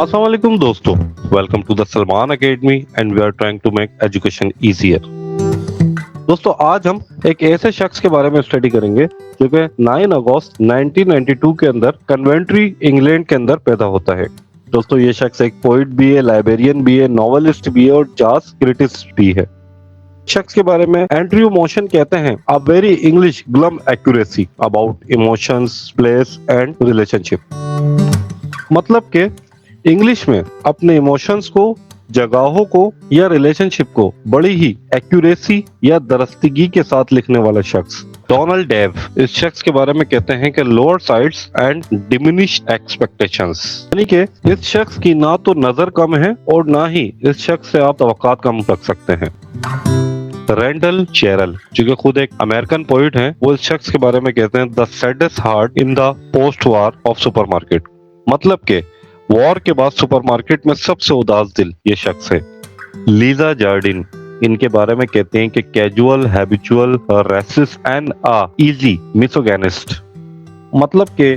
अस्सलाम वालेकुम दोस्तों, welcome to the Salman academy and we are trying to make education easier. दोस्तों आज हम एक ऐसे शख्स के बारे में स्टडी करेंगे जो कि 9 अगस्त 1992 के अंदर कन्वेंट्री इंग्लैंड के अंदर पैदा होता है। दोस्तों ये शख्स एक पोइट भी है, लाइब्रेरियन भी है, नॉवेलिस्ट भी है और जाज क्रिटिस्ट भी है। शख्स के बारे में एंड्रयू मोशन कहते हैं a very English glum accuracy about emotions, place and relationship. मतलब के इंग्लिश में अपने इमोशंस को, जगहों को या रिलेशनशिप को बड़ी ही एक्यूरेसी या दरस्तगी के साथ लिखने वाला शख्स। डोनाल्ड डेव इस शख्स के बारे में कहते हैं कि lower sides and diminished expectations, यानी कि इस शख्स की ना तो नजर कम है और ना ही इस शख्स से आप तवक्कात कम रख सकते हैं। रैंडल चेरल जो कि खुद एक अमेरिकन पोइट हैं, वो इस शख्स के बारे में कहते हैं the saddest heart in the post war of supermarket. मतलब के वॉर के बाद सुपरमार्केट में सबसे उदास दिल ये शख्स है। लीजा जार्डिन इनके बारे में कहते हैं कि casual, habitual, racist and easy misogynist. मतलब के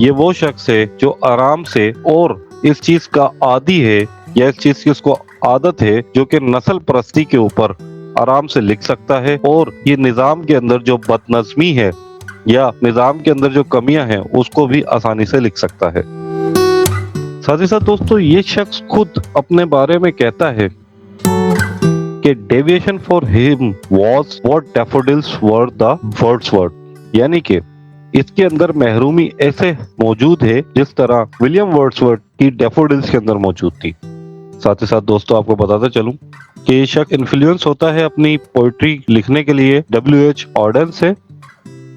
ये वो शख्स है जो आराम से और इस चीज का आदी है या इस चीज की उसको आदत है जो कि नस्ल परस्ती के ऊपर आराम से लिख सकता है और ये निजाम के अंदर जो बदनज़मी है या निजाम के अंदर जो कमियां हैं उसको भी आसानी से लिख सकता है। साथ ही साथ दोस्तों ये शख्स खुद अपने बारे में कहता है कि deviation for him was what daffodils were the Wordsworth, यानी कि इसके अंदर महरूमी ऐसे मौजूद है जिस तरह विलियम वर्ड्सवर्थ की डैफोडिल्स के अंदर मौजूद थी। साथ ही साथ दोस्तों आपको बताता चलूं कि ये शख्स इन्फ्लुएंस होता है अपनी पोइट्री लिखने के लिए W.H. ऑर्डन से,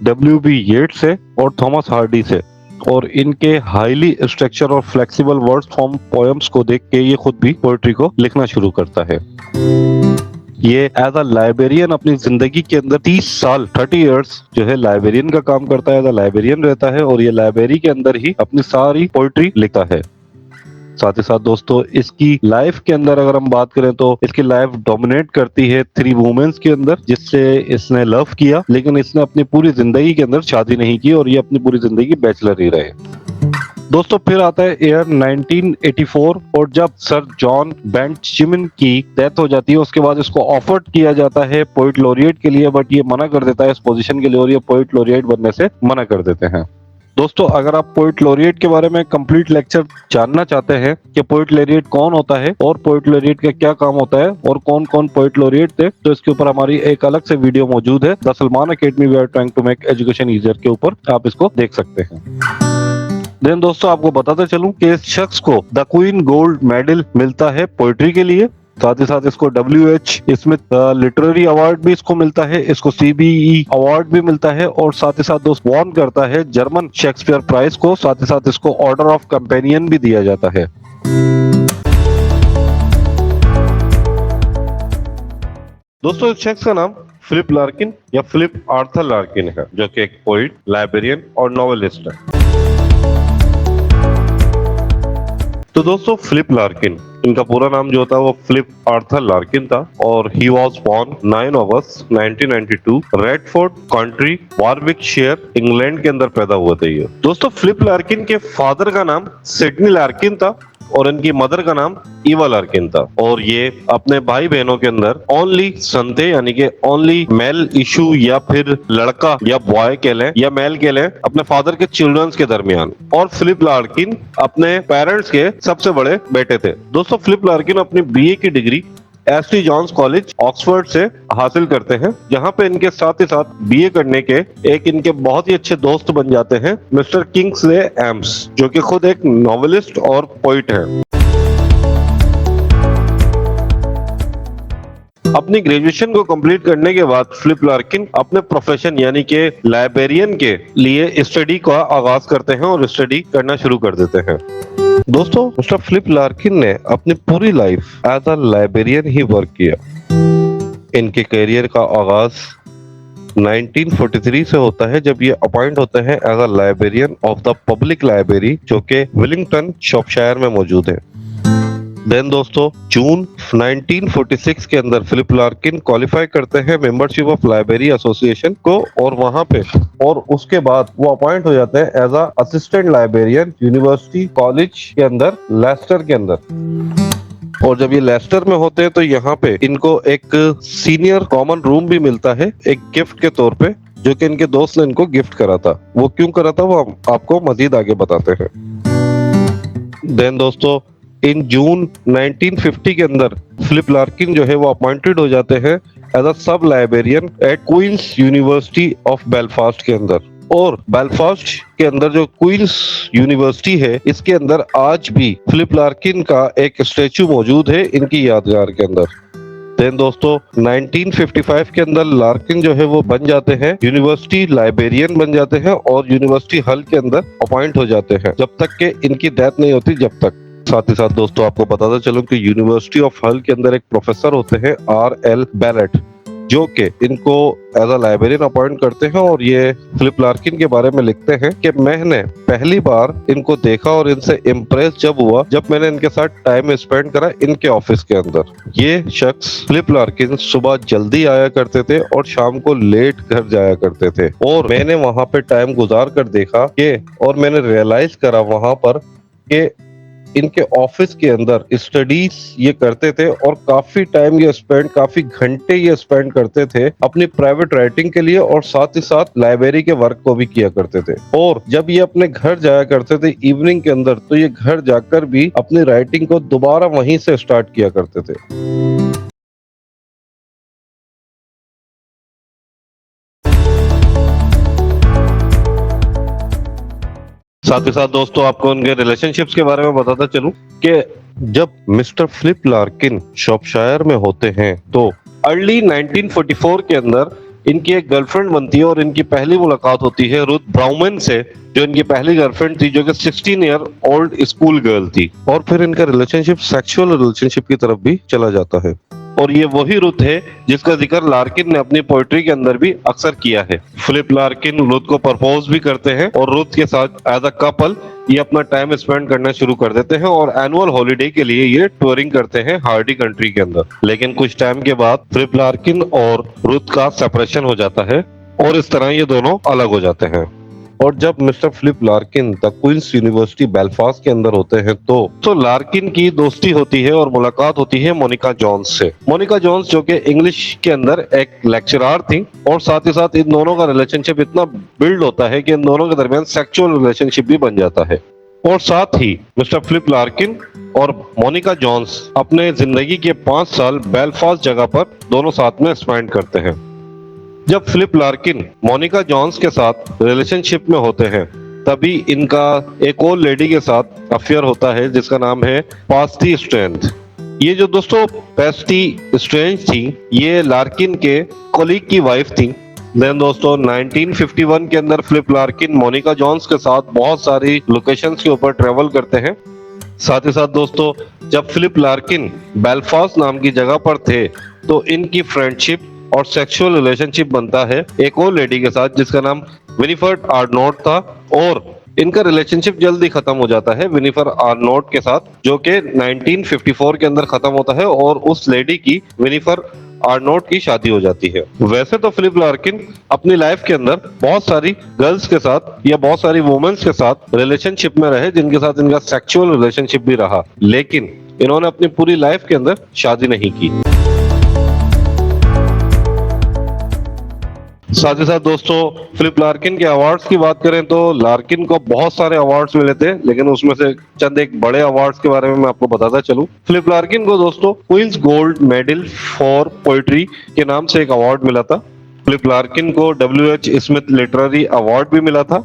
W.B. येट्स से और थॉमस हार्डी से, और इनके हाईली स्ट्रक्चर और फ्लेक्सिबल वर्ड्स फॉर्म पोएम्स को देख के ये खुद भी पोइट्री को लिखना शुरू करता है। ये एज अ लाइब्रेरियन अपनी जिंदगी के अंदर 30 साल 30 इयर्स जो है लाइब्रेरियन का काम करता है, एज अ लाइब्रेरियन रहता है और ये लाइब्रेरी के अंदर ही अपनी सारी पोइट्री लिखता है। साथ ही साथ दोस्तों इसकी लाइफ के अंदर अगर हम बात करें तो इसकी लाइफ डोमिनेट करती है 3 वुमेन्स के अंदर जिससे इसने लव किया, लेकिन इसने अपनी पूरी जिंदगी के अंदर शादी नहीं की और ये अपनी पूरी जिंदगी बैचलर ही रहे। दोस्तों फिर आता है ईयर 1984 और जब सर जॉन बेंटचिमन की डेथ हो जाती है उसके बाद इसको ऑफर किया जाता है पोइट लॉरिएट के लिए, बट ये मना कर देता है इस पोजीशन के लिए और ये पोइट लॉरिएट बनने से मना कर देते हैं। दोस्तों अगर आप पोइट लॉरिएट के बारे में कंप्लीट लेक्चर जानना चाहते हैं कि पोइट लॉरिएट कौन होता है और पोइट लॉरिएट का क्या काम होता है और कौन कौन पोइट लॉरिएट थे, तो इसके ऊपर हमारी एक अलग से वीडियो मौजूद है the Salman academy we are trying to make education easier के ऊपर, आप इसको देख सकते हैं। देन दोस्तों आपको बताते चलूं कि इस शख्स को द क्वीन गोल्ड मेडल मिलता है पोइट्री के लिए। साथ ही साथ इसको W.H. स्मिथ लिटरेरी अवार्ड भी इसको मिलता है, इसको CBE अवार्ड भी मिलता है और साथ ही साथ दोस्त वॉन करता है जर्मन शेक्सपियर प्राइज को। साथ ही साथ इसको ऑर्डर ऑफ कंपेनियन भी दिया जाता है। दोस्तों इस शख्स का नाम फिलिप लार्किन या फिलिप आर्थर लार्किन है जो कि एक पोइट, लाइब्रेरियन और नॉवेलिस्ट है। तो दोस्तों फिलिप लार्किन इनका पूरा नाम जो था वो फिलिप आर्थर लार्किन था और he was born 9 August 1992 Radford country, Warwickshire, England के अंदर पैदा हुए थे ये। दोस्तों फिलिप लार्किन के फादर का नाम सिडनी लार्किन था और इनकी मदर का नाम ईवा लार्किन था और ये अपने भाई बहनों के अंदर ओनली सन थे, यानी कि ओनली मेल इशू या फिर लड़का या बॉय कह लें या मेल कह लें अपने फादर के चिल्ड्रंस के दरमियान। और फिलिप लार्किन अपने पेरेंट्स के सबसे बड़े बेटे थे। दोस्तों फिलिप लार्किन अपनी BA की डिग्री एसटी जॉन्स कॉलेज ऑक्सफोर्ड से हासिल करते हैं, जहां पे इनके साथ ही साथ BA करने के एक इनके बहुत ही अच्छे दोस्त बन जाते हैं मिस्टर किंग्सले एम्स जो कि खुद एक नॉवेलिस्ट और पोइट हैं। अपनी ग्रेजुएशन को कंप्लीट करने के बाद फिलिप लार्किन अपने प्रोफेशन यानी कि लाइब्रेरियन के लिए स्टडी का आगाज करते हैं और स्टडी करना शुरू कर देते हैं। दोस्तों मिस्टर फिलिप लार्किन ने अपनी पूरी लाइफ एज अ लाइब्रेरियन ही वर्क किया। इनके करियर का आगाज 1943 से होता है जब ये अपॉइंट होते हैं as a librarian of the public library जो कि विलिंगटन शॉपशायर में मौजूद है। देन दोस्तों जून 1946 के अंदर फिलिप लार्किन क्वालिफाई करते हैं मेंबरशिप ऑफ लाइब्रेरी एसोसिएशन को, और वहां पे और उसके बाद वो अपॉइंट हो जाते हैं as a assistant librarian university college के अंदर, लेस्टर के अंदर। और जब ये लेस्टर में होते हैं तो यहाँ पे इनको एक सीनियर कॉमन रूम भी मिलता है एक गिफ्ट के तौर पे, जो कि इनके दोस्त ने इनको गिफ्ट करा था। वो क्यों करा था वो हम आपको मजीद आगे बताते हैं। देन दोस्तों इन जून 1950 के अंदर फिलिप लार्किन जो है वो अपॉइंटेड हो जाते हैं as a sub librarian at Queen's university of Belfast के अंदर। और बेलफास्ट के अंदर जो क्वींस यूनिवर्सिटी है इसके अंदर आज भी फिलिप लार्किन का एक स्टेचू मौजूद है इनकी यादगार के अंदर। देन दोस्तों 1955 के अंदर लार्किन जो है वो बन जाते हैं यूनिवर्सिटी लाइब्रेरियन बन जाते हैं और यूनिवर्सिटी हॉल के अंदर अपॉइंट हो जाते हैं जब तक कि इनकी डेथ नहीं होती जब तक। साथ ही साथ दोस्तों आपको बताता चलूं कि यूनिवर्सिटी ऑफ हल के अंदर एक प्रोफेसर होते हैं RL बैरेट, जो कि इनको एज अ लाइब्रेरियन अपॉइंट करते हैं और ये फिलिप लार्किन के बारे में लिखते हैं कि मैंने पहली बार इनको देखा और इनसे इम्प्रेस जब हुआ जब मैंने इनके साथ टाइम स्पेंड करा इनके ऑफिस के अंदर। ये शख्स फिलिप लार्किन सुबह जल्दी आया करते थे और शाम को लेट घर जाया करते थे, और मैंने वहां पे टाइम गुजार कर देखा कि और मैंने रियलाइज करा वहां पर कि इनके ऑफिस के अंदर स्टडीज ये करते थे और काफी टाइम ये स्पेंड, काफी घंटे ये स्पेंड करते थे अपनी प्राइवेट राइटिंग के लिए, और साथ ही साथ लाइब्रेरी के वर्क को भी किया करते थे। और जब ये अपने घर जाया करते थे इवनिंग के अंदर तो ये घर जाकर भी अपनी राइटिंग को दोबारा वहीं से स्टार्ट किया करते थे। साथ ही साथ दोस्तों आपको उनके रिलेशनशिप्स के बारे में बताता चलूं कि जब मिस्टर फिलिप लार्किन शॉपशायर में होते हैं तो अर्ली 1944 के अंदर इनकी एक गर्लफ्रेंड बनती है और इनकी पहली मुलाकात होती है रुथ ब्राउमन से, जो इनकी पहली गर्लफ्रेंड थी जो कि 16 ईयर ओल्ड स्कूल गर्ल थी। और फिर इनका रिलेशनशिप सेक्सुअल रिलेशनशिप की तरफ भी चला जाता है, और ये वही रुथ है जिसका जिक्र लार्किन ने अपनी पोएट्री के अंदर भी अक्सर किया है। फिलिप लार्किन रुथ को प्रपोज भी करते हैं और रुथ के साथ एज अ कपल ये अपना टाइम स्पेंड करना शुरू कर देते हैं और एनुअल हॉलिडे के लिए ये टूरिंग करते हैं हार्डी कंट्री के अंदर। लेकिन कुछ टाइम के बाद फिलिप लार्किन और रुथ का सेपरेशन हो जाता है और इस तरह ये दोनों अलग हो जाते हैं। और जब mister Philip Larkin the Queen's university Belfast के अंदर होते हैं तो लार्किन की दोस्ती होती है और मुलाकात होती है मोनिका जोन्स से। मोनिका जोन्स जो कि इंग्लिश के अंदर एक लेक्चरर थी, और साथ ही साथ इन दोनों का रिलेशनशिप इतना बिल्ड होता है कि इन दोनों के दरमियान सेक्सुअल रिलेशनशिप भी बन जाता है। और साथ ही मिस्टर फिलिप लार्किन और मोनिका जोन्स अपने जिंदगी के 5 साल बेलफास्ट जगह पर दोनों साथ में स्पेंड करते हैं। जब फिलिप लार्किन मोनिका जोन्स के साथ रिलेशनशिप में होते हैं तभी इनका एक और लेडी के साथ अफेयर होता है जिसका नाम है पास्टी स्ट्रेंथ। ये जो दोस्तों पास्टी स्ट्रेंथ थी ये लार्किन के कोलीग की वाइफ थी। देन दोस्तों 1951 के अंदर फिलिप लार्किन मोनिका जोन्स के साथ बहुत सारी लोकेशंस के ऊपर ट्रेवल करते हैं। साथ ही साथ दोस्तों जब फिलिप लार्किन बेलफास्ट नाम की जगह पर थे तो इनकी फ्रेंडशिप और सेक्सुअल रिलेशनशिप बनता है एक और लेडी के साथ जिसका नाम विनिफर आर्नोट था, और इनका रिलेशनशिप जल्दी खत्म हो जाता है विनिफर आर्नोट के साथ, जो कि 1954 के अंदर खत्म होता है और उस लेडी की विनिफर आर्नोट की शादी हो जाती है। वैसे तो फिलिप लार्किन अपनी लाइफ के अंदर बहुत सारी गर्ल्स के साथ या बहुत सारी वुमेन्स के साथ रिलेशनशिप में रहे जिनके साथ इनका सेक्सुअल रिलेशनशिप भी रहा, लेकिन इन्होंने अपनी पूरी लाइफ के अंदर शादी नहीं की। साथ ही साथ दोस्तों फिलिप लार्किन के अवार्ड्स की बात करें तो लार्किन को बहुत सारे अवार्ड्स मिले थे, लेकिन उसमें से चंद एक बड़े अवार्ड्स के बारे में मैं आपको बताता चलूं। फिलिप लार्किन को दोस्तों Queen's gold medal for poetry के नाम से एक अवार्ड मिला था। फिलिप लार्किन को WH स्मिथ लिटरेरी अवार्ड भी मिला था।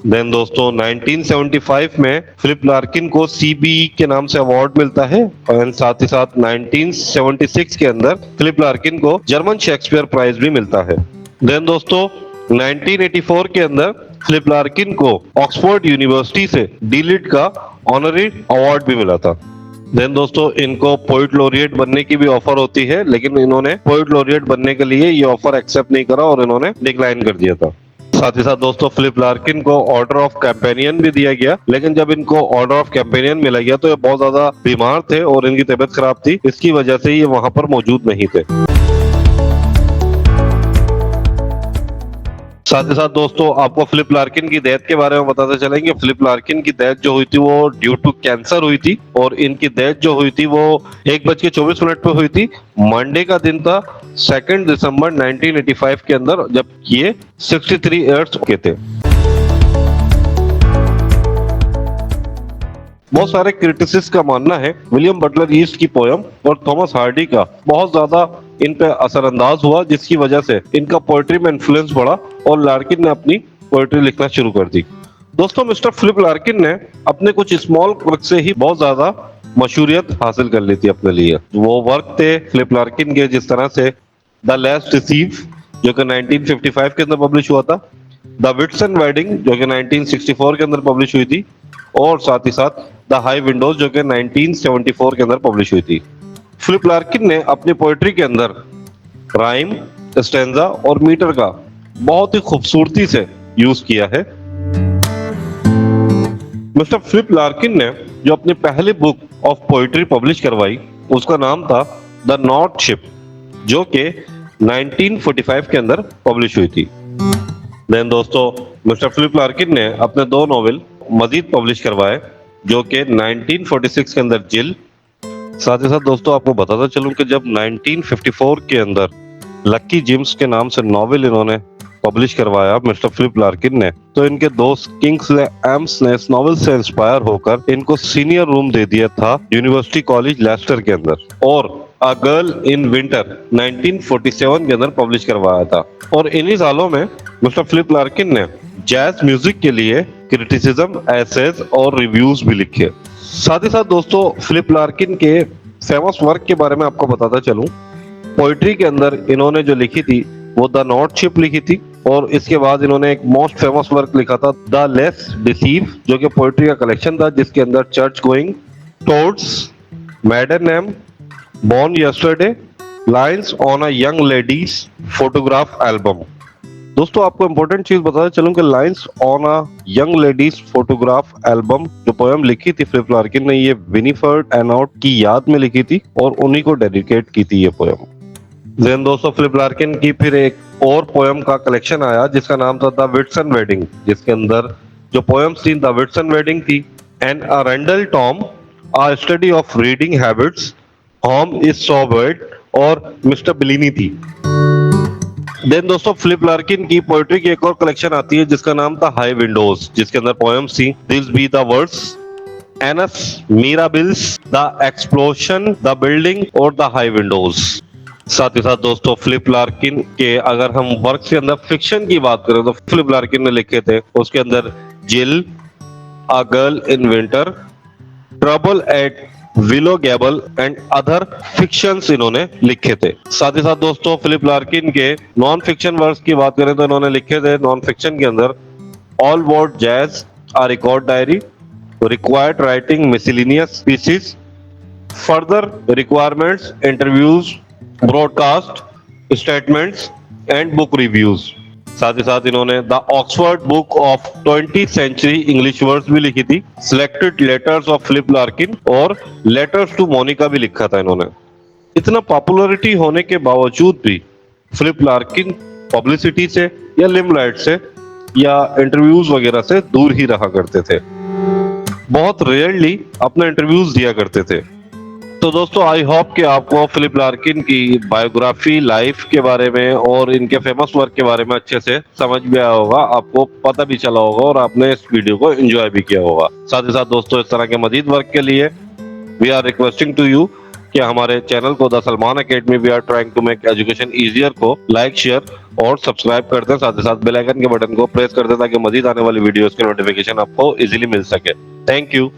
देन दोस्तों 1975 में फिलिप लार्किन को CBE के नाम से अवार्ड मिलता है, और साथ ही साथ 1976 के अंदर फिलिप लार्किन को जर्मन शेक्सपियर प्राइज भी मिलता है। देन दोस्तों 1984 के अंदर फिलिप लार्किन को ऑक्सफोर्ड यूनिवर्सिटी से डीलिट का ऑनरी अवार्ड भी मिला था। देन दोस्तों इनको पोइट लॉरिएट बनने की भी ऑफर होती है, लेकिन इन्होंने पोइट लॉरिएट बनने के लिए ये ऑफर एक्सेप्ट नहीं करा और इन्होंने डिक्लाइन कर दिया था। साथ ही साथ दोस्तों फिलिप लार्किन को ऑर्डर ऑफ कैंपेनियन भी दिया गया, लेकिन जब इनको ऑर्डर ऑफ कैंपेनियन मिला गया तो ये बहुत ज्यादा बीमार थे और इनकी तबीयत खराब थी, इसकी वजह से ये वहां पर मौजूद नहीं थे। साथ ही साथ दोस्तों आपको फिलिप लार्किन की डेथ के बारे में बताते चलेंगे। फिलिप लार्किन की डेथ जो हुई थी वो ड्यू टू कैंसर हुई थी और इनकी डेथ जो हुई थी वो 1:24 पे हुई थी। मंडे का दिन था 2 दिसंबर 1985 के अंदर, जब ये 63 ईयर्स के थे। बहुत सारे क्रिटिसिस्ट का मानना है विलियम बटलर ईस्ट की पोयम और थॉमस हार्डी का बहुत ज्यादा इन पे असरअंदाज हुआ, जिसकी वजह से इनका पोएट्री में इन्फ्लुएंस बढ़ा और लार्किन ने अपनी पोएट्री लिखना शुरू कर दी। दोस्तों मिस्टर फिलिप लार्किन ने अपने कुछ स्मॉल वर्क से ही बहुत ज्यादा मशहूरियत हासिल कर ली थी अपने लिए। वो वर्क थे फिलिप लार्किन के जिस तरह से द लास्ट रिसीव जो कि 1955 के अंदर पब्लिश हुआ था, द विट्सन वेडिंग जो कि 1964 के अंदर पब्लिश हुई थी, और साथ ही साथ द हाई विंडोज जो कि 1974 के अंदर पब्लिश हुई थी। फिलिप लार्किन ने अपनी पोएट्री के अंदर राइम, स्टैंजा और मीटर का बहुत ही खूबसूरती से यूज किया है। मिस्टर फिलिप लार्किन ने जो अपनी पहली बुक ऑफ पोएट्री पब्लिश करवाई उसका नाम था द नॉर्थ शिप, जो कि 1945 के अंदर पब्लिश हुई थी। देन दोस्तों मिस्टर फिलिप लार्किन ने अपने 2 नॉवेल मजीद पब्लिश करवाए, जो कि 1946 के अंदर जिल। साथ ही साथ दोस्तों आपको बताता चलूं कि जब 1954 के अंदर लक्की जिम्स के नाम से नॉवेल इन्होंने पब्लिश करवाया मिस्टर फिलिप लार्किन ने, तो इनके दोस्त किंग्सले एम्स ने इस नॉवेल से इंस्पायर होकर इनको सीनियर रूम दे दिया था यूनिवर्सिटी कॉलेज लेस्टर के अंदर, और अ गर्ल इन विंटर 1947 के अंदर पब्लिश करवाया था। और इन्हीं सालों में मिस्टर फिलिप लार्किन ने जैज म्यूजिक के लिए क्रिटिसिज्म, एसेज और रिव्यूज भी लिखे। साथ ही साथ दोस्तों फिलिप लार्किन के फेमस वर्क के बारे में आपको बताता चलूं। पोइट्री के अंदर इन्होंने जो लिखी थी वो द नॉर्थ शिप लिखी थी, और इसके बाद इन्होंने एक मोस्ट फेमस वर्क लिखा था द लेस डिसीव, जो कि पोइट्री का कलेक्शन था जिसके अंदर church going, toads, मैडन name, born yesterday, lines on a young ladies photograph album. दोस्तों आपको इंपॉर्टेंट चीज बताता चलूं कि lines on a young ladies photograph album जो पोएम लिखी थी फिलिप लार्किन ने, ये विनीफर्ड एनॉट की याद में लिखी थी और उन्हीं को डेडिकेट की थी ये पोएम। देन दोस्तों फिलिप लार्किन की फिर एक और पोएम का कलेक्शन आया जिसका नाम था द विट्सन वेडिंग, जिसके अंदर जो पोएम्स थी द विट्सन वेडिंग थी, and a Rendall Tom, a study of reading habits, home is so bad और मिस्टर बिलिनी थी। देन दोस्तों फिलिप लार्किन की पोएट्री की एक और कलेक्शन आती है जिसका नाम था हाई विंडोज, जिसके अंदर पोएम्स थी this be the words, annus mirabilis, the explosion, the building और द हाई विंडोज। साथ ही साथ दोस्तों फिलिप लार्किन के अगर हम वर्क के अंदर फिक्शन की बात करें तो फिलिप लार्किन ने लिखे थे उसके अंदर Jill, a girl in winter, trouble at Willow Gable and other fictions इन्होंने लिखे थे। साथ ही साथ दोस्तों फिलिप लार्किन के नॉन फिक्शन वर्क्स की बात करें तो इन्होंने लिखे थे नॉन फिक्शन के अंदर all about jazz, a record diary, required writing miscellaneous pieces, further requirements, interviews, broadcast, statements and book reviews. साथ ही साथ इन्होंने the Oxford book of 20th century English words भी लिखी थी, selected letters of Philip Larkin और letters to Monica भी लिखा था इन्होंने। इतना पॉपुलैरिटी होने के बावजूद भी फिलिप लार्किन पब्लिसिटी से या लिमलाइट से या इंटरव्यूज वगैरह से दूर ही रहा करते थे, बहुत रेयरली अपना इंटरव्यूज दिया करते थे। तो दोस्तों आई होप कि आपको फिलिप लार्किन की बायोग्राफी, लाइफ के बारे में और इनके फेमस वर्क के बारे में अच्छे से समझ भी आया होगा, आपको पता भी चला होगा और आपने इस वीडियो को एंजॉय भी किया होगा। साथ ही साथ दोस्तों इस तरह के मजीद वर्क के लिए we are requesting to you कि हमारे चैनल को the Salman academy we are trying to make education easier को लाइक, शेयर और सब्सक्राइब कर दें। साथ ही साथ बेल आइकन के बटन को प्रेस कर दें ताकि मजीद आने वाली वीडियोस के नोटिफिकेशन आपको इजीली मिल सके। Thank you.